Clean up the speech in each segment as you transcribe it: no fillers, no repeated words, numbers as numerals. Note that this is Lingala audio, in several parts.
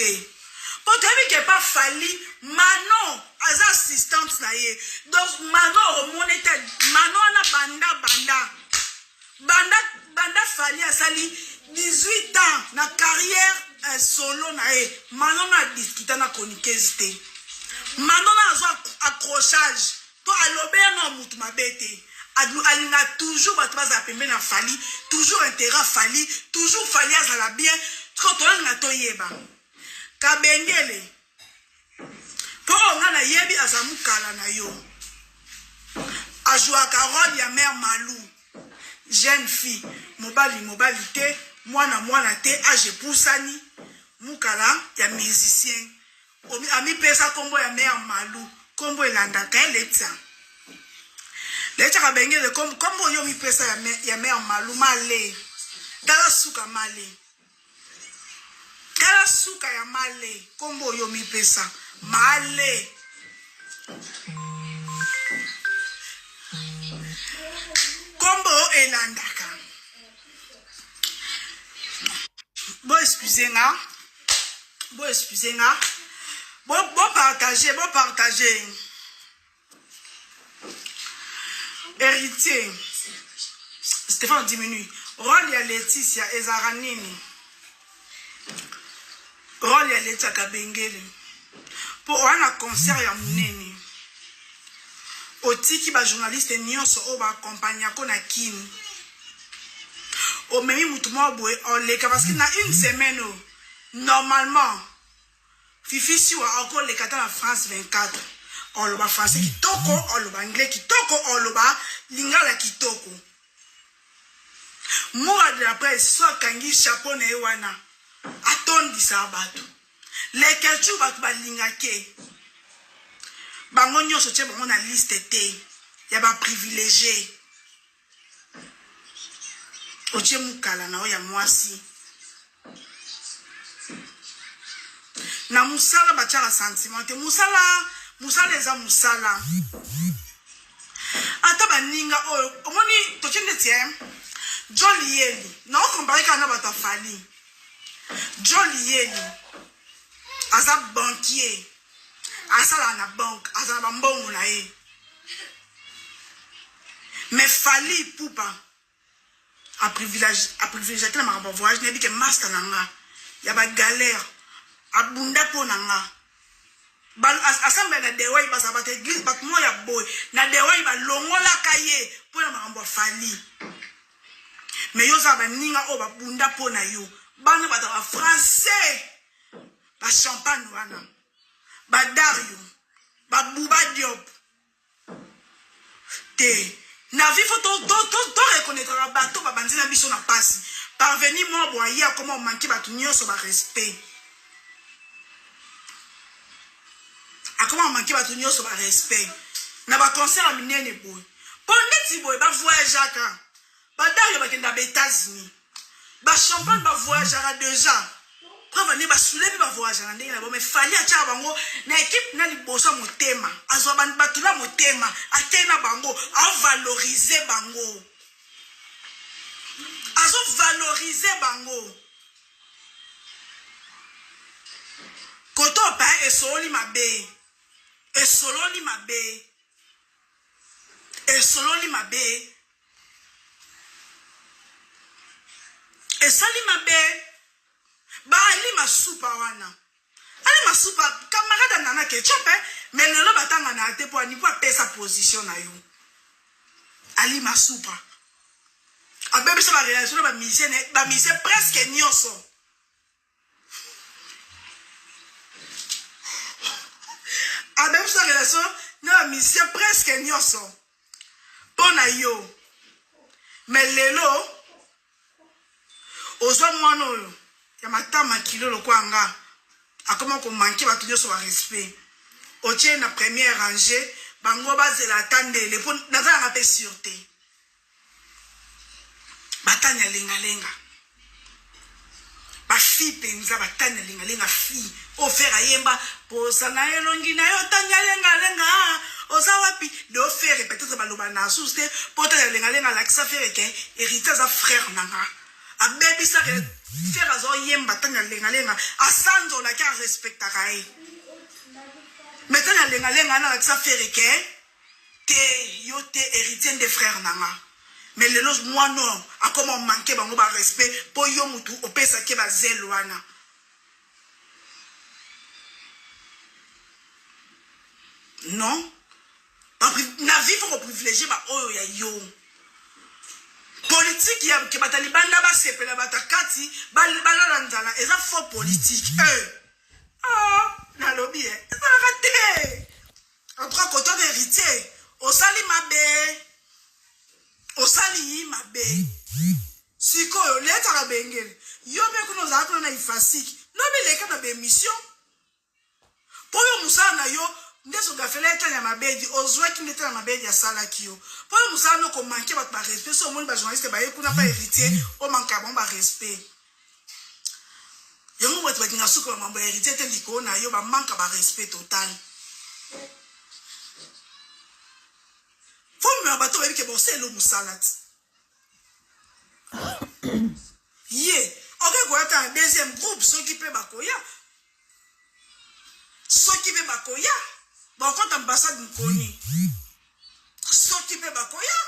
te. Pour te dire qu'il pas fallu, Manon, as assistante na ye. Donc Manon remonte Manon na banda fallu à sali 18 ans na carrière solo na ye. Manon na discuté na chroniqueuse te. Manon na accrochage. To alobe na mutu mabete. Elle a toujours na fali, toujours intérêt fali, toujours fali à la bien. Quand on a toyeba. Kabengele. Pour on a yebi azamukala na yo. Ajouaka rôle ya mère Malou. Jeune fille, mobilité, mwana te, age poussani, mukala ya musicien. Ami pesa kombo ya mère Malou, kombo elanda kaeletsa. Les Tchabengele comme yo mi pesa ya mère Malou male. Tala suka male. Tala suka ya male. Kombo yo mi pesa male. Kombo elandaka. Bon excusez-moi. Bon partager. Héritier. Stéphane diminue. Rôle ya Laetitia Ezaranini. Rôle ya Laetitia Kabengele. Pour un concert ya munene. Otiki ba journaliste nyonso o ba accompagner ko na kini. O memi mutumo boy o leka parce que na une semaine normalement Fifi si wa encore les 4 en France 24. Oloba français kitoko, oloba anglais kitoko, oloba lingala kitoko. Moura de la presse, soit kangi chapeau na ewana. Atondi sa bato. Les kelchu batu ba lingake. Bango nyonso tche bango na liste te. Ya ba privilégié. Oche mukala na oya mwasi. Na musala bachara sentiment te musala eza musala. Ata baninga oyo omoni tochende tie Jolly Yeli na comparer kana bata fali. Jolly Yeli asa banquier asala na banque asa na mbongo na ye. Mais fali poupa a privilège na ma voyage ne bi ke master nanga ya ba galère abunda po nanga. Assemble na dewa iba sa bate église bat moya boy na dewa iba longola kaye po na makambo fali. Mais yo za ba ninga o ba bunda po na yo bana bata ba français ba champagne wana ba Dario ba Bouba Diop te na vifo to reconnaître ba bato ba banzina biso na pasi parvenir mo boya comment manquer batu nyonso ba respect. Comment manquer ba tunyo so ba respect na ba concert a minene boy pondeti boy ba voyage aka ba Dario ba kenda ba États-Unis ba champagne ba voyage à 2 ans pour venir ba soulever ba voyage na ndenge na bo mais fali a cha bango na équipe na liboso motema azwa ban batula motema atena bango a valoriser bango azo valoriser bango koto pa esoli mabe. Et sololi mabe. Et sololi mabe. Et sali mabe. Ba ali masupa wana. Ali masupa camarade nana ke chope mais lelo batanga na te po ani po pesa position na yo. Ali masupa. Abebe so ba relation ba musicien presque nyonso. Même sa relation na mission presque nyonso pona yo mais lelo ozo mwana oyo ya matama kilo lokwanga akoma ko manquer ba nyonso ba respect otie na première rangée bango bazela tandele po naza na pe sûreté batanya lenga ba fi penza batanya lenga fi offert ayemba posa na elongi na yo tanya lenga oza wapi le offert peut-être baloba na souste pota lenga la kisa faire ke héritier za frère nanga a baby ça faire azo yemba tanga lenga asanzo la ka respecta kai mais tanga lenga na ça faire que te yo te héritier des frères nanga mais les los moi non a comment manquer bango ba respect po yo mutu opesa ke ba zelwana non na vie faut privilégier ba oyo ya yo politique ya ke bataliban na ba sepela batakati balala nzala eza faux politique na lobby ça raté entre côté d'héritier osali mabe sikoyo leta ka bengele yo be kuno za kuna ifasiki no be leka na be mission poyo musana yo ndeso gafela etanya mabedi ozwa kineta na mabedi ya sala kiyo poyo musana ko manquer ba respect so moni ba journaliste ba yekuna pa héritier o manka bon ba respect yo mo wetwa kinga suko mambo héritier te liko na yo ba manka ba respect total faut me bato ba ke bosé lo musalat yeah ok quoi ta deuxième groupe ceux qui peut bakoya bon quand ambassade mkoni ceux qui peut bakoya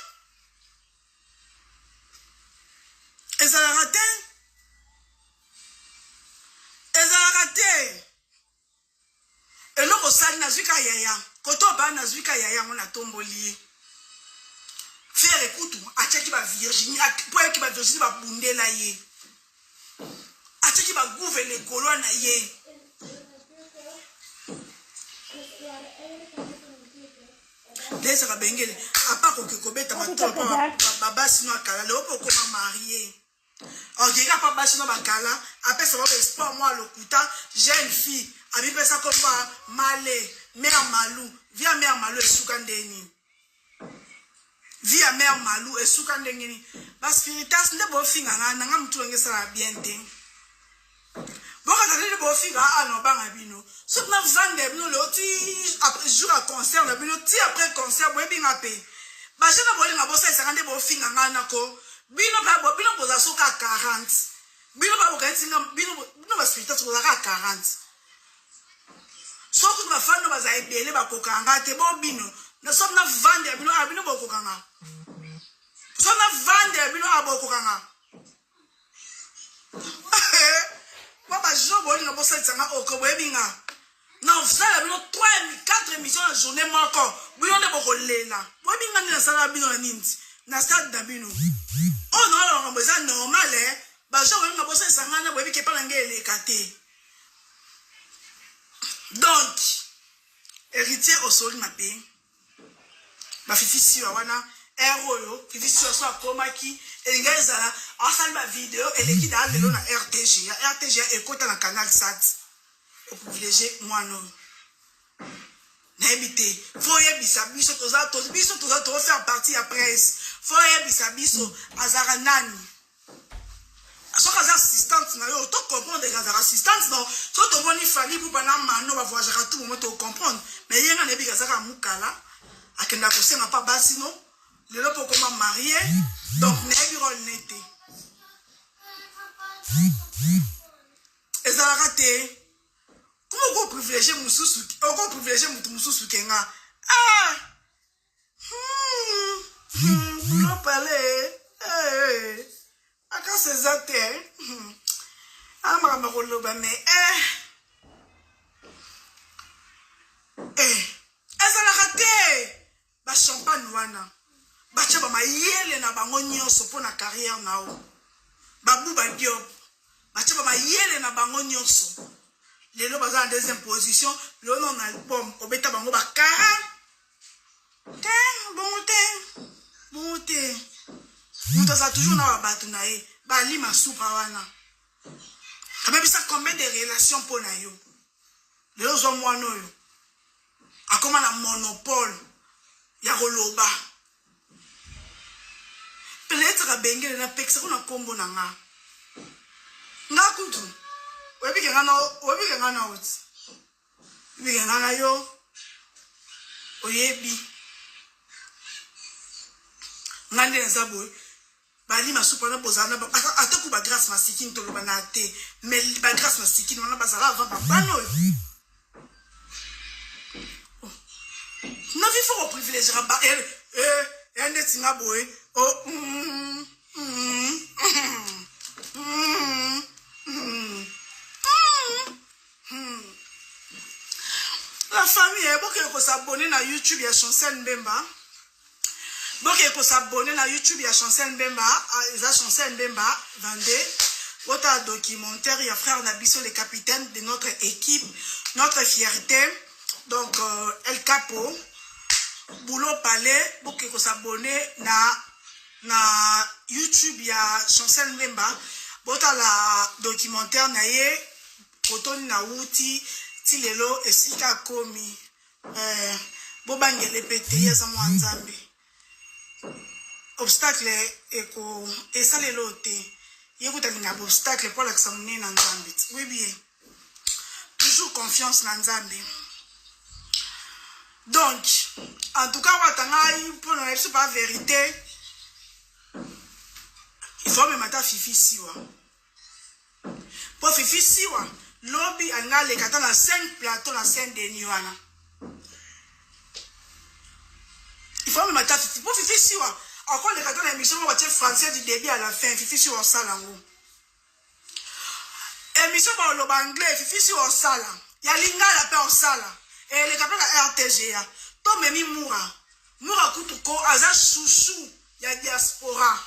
ezala raté eloko sali na zwika yaya koto ba na zwika yaya ngona tomboli faire écoute achaki ba Virginie pour ki ba Virginie ba bundela ye achaki ba gouverne ekolo na ye Desa ka bengele apa ko kobeta matolo pa basi no akala le opo ko marié ok ka pa basi no bakala après ça va espoir moi lokuta jeune fille abi pesa ko ba male mère malou via mère malou esuka ndeni via mère malou esuka ndeni ba spiritas nde bo finga nga mtu ngesa la bien te boka tali bo finga no banga bino so na vande bino le ti après jour à concert le bino ti après concert bo binga pe ba jena bo linga bo sa sakande bo finga nga nako bino bo za soka 40 bino ba bo kantinga bino ba spiritas bo za 40 so ku ba fando ba za ebele ba kokanga te bo bino na so na vande bino bo kokanga so na vande bino abo kokanga Papa Jo boli na bosa tsanga oko webinga na sala bino 3 4 émissions en journée moko bino ne boko lela webinga na sala bino nindi na stade da bino oh non non c'est normal ba Jo boli na bosa tsanga na webi ke pala ngele kate donc héritier osoli na pe ba fifi si wana Eroyo, qui vit sur soi comme qui et ngezala asali ba vidéo et l'équipe da lelo na RTG écoute na canal SAT au privilégié moi non n'habité faut yebisa biso to faire partie à presse faut yebisa biso azara nani soka za assistante na yo to comprendre que azara assistante non so to boni fali pour bana mano ba voyager à tout moment to comprendre mais yenga nebi kazaka mukala akenda ko senga pa basino le lot pour comment marier donc nebirol nete ezala raté comment go privilégier mususu go privilégier mususu kenga boulot parler aka sezate amara koloba mais ezala raté ba champagne wana bacha ba mayele na bango nyonso pona carrière nao babu ba diop bacha ba mayele na bango nyonso lelo baza en deuxième position le non album obeta bango ba kara bon te muta sa toujours na babatu na ye ba lima soupa wana kabebi ça combien de relations pona yo lelo zo mwana yo akoma na monopole ya koloba peut-être ka bengele na pekisa kuna kombo na nga kutu webi ke ngana uti webi ke ngana yo oyebi ngande nzabo bali masupa na bozana ataku ba grâce masikini to lobana te mais ba grâce masikini wana bazala avant babano na vivre au privilège ba ende tinga boy la famille boke ko s'abonner na YouTube ya Chancel Mbemba. Donc, il faut s'abonner à YouTube, il y a Chancel Mbemba, Chancel Mbemba, vendez votre documentaire, il y a frère Nabiso, le capitaine de notre équipe, notre fierté. Donc, El Capo, Boulot Palais, pour que vous s'abonner na YouTube, il y a Chancel Mbemba, votre la documentaire, naye, Kotoni na Wuti, Tilelo, et Sika Komi, Bobangele Pété, Yazamu Anzambe. Obstacle et ça les lotes. Il y a un obstacle pour l'examiner dans Nzambe. Oui bien. Toujours confiance dans Nzambe. Donc, en tout cas, pour ne pas vérité, il faut me mettre Fifi Siwa. Pour Fifi Siwa, lobby a les 5 plateaux dans Saint-Denis. Il faut me mettre Fifi. Pour Fifi Siwa. Encore les cartons d'émission, on va dire français du début à la fin. Fifi sur au salango. Émission pour le anglais. Fifi sur au sala. Il y a l'inga la paix au sala. Et les cartons de RTGA. Tom Memi Moura. Moura Koutuko. Aza chouchou. Il y a diaspora.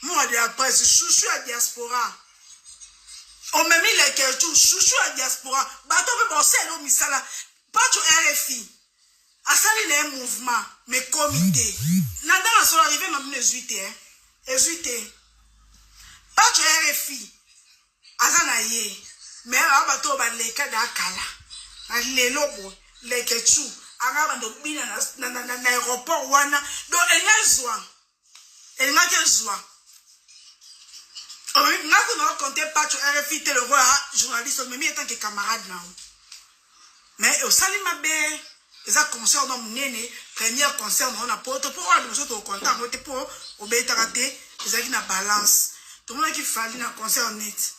Moura de la presse. Chouchou à diaspora. On m'a mis les cartons. Chouchou à diaspora. Bateau peut penser à l'eau misala. Pas tu RFI. Asali les mouvements, mes comités. Nanda na sont arrivés dans les 18 hein. 18. Pas tu RFI. Azana ye. Mais abato ba leka da kala. Na lelobo lekechu. Anga bando bina na aéroport wana. Do enyazwa. Enyazwa. Oh, n'a qu'on a compté pas tu RFI te le roi journaliste mais mi étant que camarade là. Mais au salima be les concert dans mon premier concert on a porte pour nous autres au contact on était pour obéir raté les qui na balance tout le monde qui fallait na concert net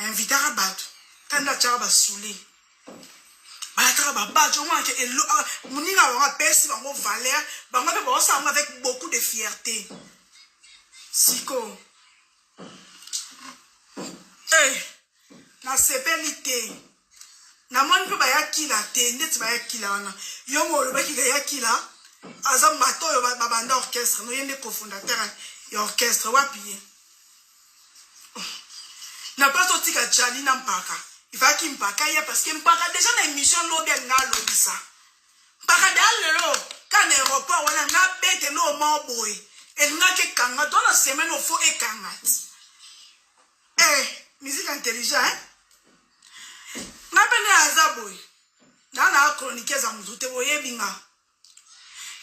inviter à battre quand la chaba soulé battre ba battre au moins que moninga on a perçu en valeur ba on peut ça avec beaucoup de fierté siko na sepelité na moni pe ba yakila te ndeti ba yakila wana yo mo lo ba ki yakila aza mato yo ba banda orchestre no yende cofondateur ya orchestre wapi na pas totika chali na mpaka il va ki mpaka ya parce que mpaka déjà na émission lo bien na lo bisa mpaka dalelo ka na aéroport wana na bete lo mo boy et na ke kanga dans la semaine au fo e kangati musique intelligente hein. Na pene azaboy na chronique za muzute boyebinga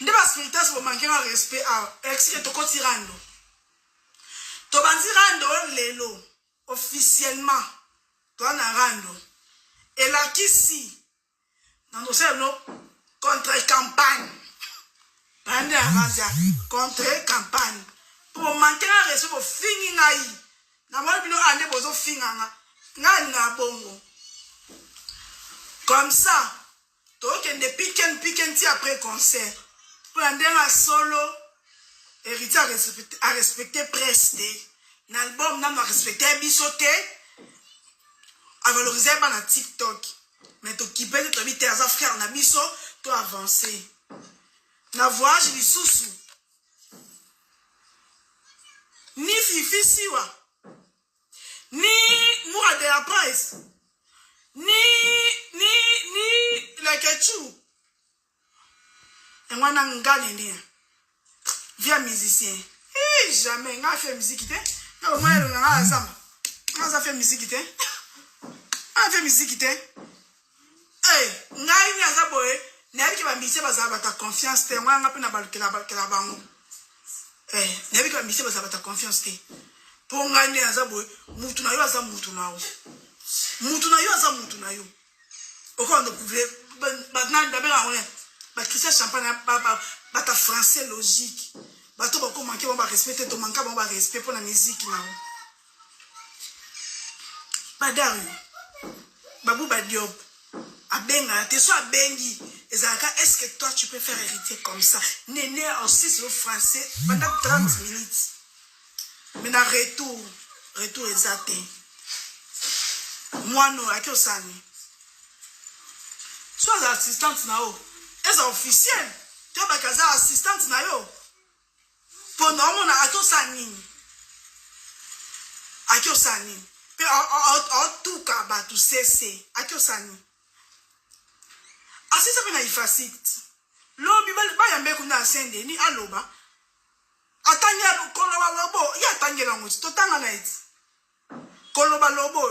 ndeba spiritas bo manquer respect à ex to kotirando to banzirando lelo officiellement to na rando et la kisi dans nos contre campagne bande avanza contre campagne pour manquer respect bo fingi ngai na mo bino ande bozo finganga ngani na bongo. Comme ça, tu as des piquants après concert. Pour un dernier solo, héritier à respecter presté. L'album n'a pas respecté bisoté. À valoriser par TikTok. Mais tu qui peut te tes frères na biso, tu avancer. Na voix, je dis sous. Ni Fifi Siwa. Ni Moura de la presse. Ni la ketchou. Et moi, je viens musicien. Et jamais, on a fait musique. On a fait musique. On a fait musique. Eh, on a eu un zaboé. N'a qui va misser ta confiance. Moi, on a pu la bango. Eh, n'a qui va misser ta confiance. Pour gagner un zaboé, moutouna yo aza moutouna. Moutouna yo aza moutouna yo. Pourquoi on ne pouvait maintenant d'abord on est Christian Champagne ta français logique bato bako manqué ba respecter to manka ba respect pour la musique na Badario Babou Badiop abenga te so abengi ezalaka est-ce que toi tu peux faire hériter comme ça néné aussi sur le français pendant 30 minutes mais na retour exact moi non akio sani soit l'assistante na o est officiel tu ba kaza assistante na yo pendant mon akio sani pe en tout cas ba tu cesse akio sani asisa pe na ifasite lobi ba yambe kuna sende ni aloba atanya koloba lobo ya tangela nguti to tanga na iti koloba lobo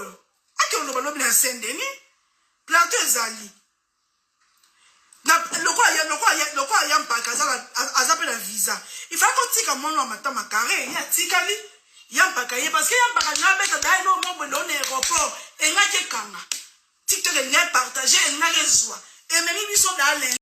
akoloba lobi na sende ni plateau ezali na lokwa ya mpaka azape la visa il faut qu'on tika mono matama carré ya tikali ya mpaka ye parce que ya mpaka na beta dai no mo no aéroport et ngake kanga tiktok ne partager ngake zwa et même biso dans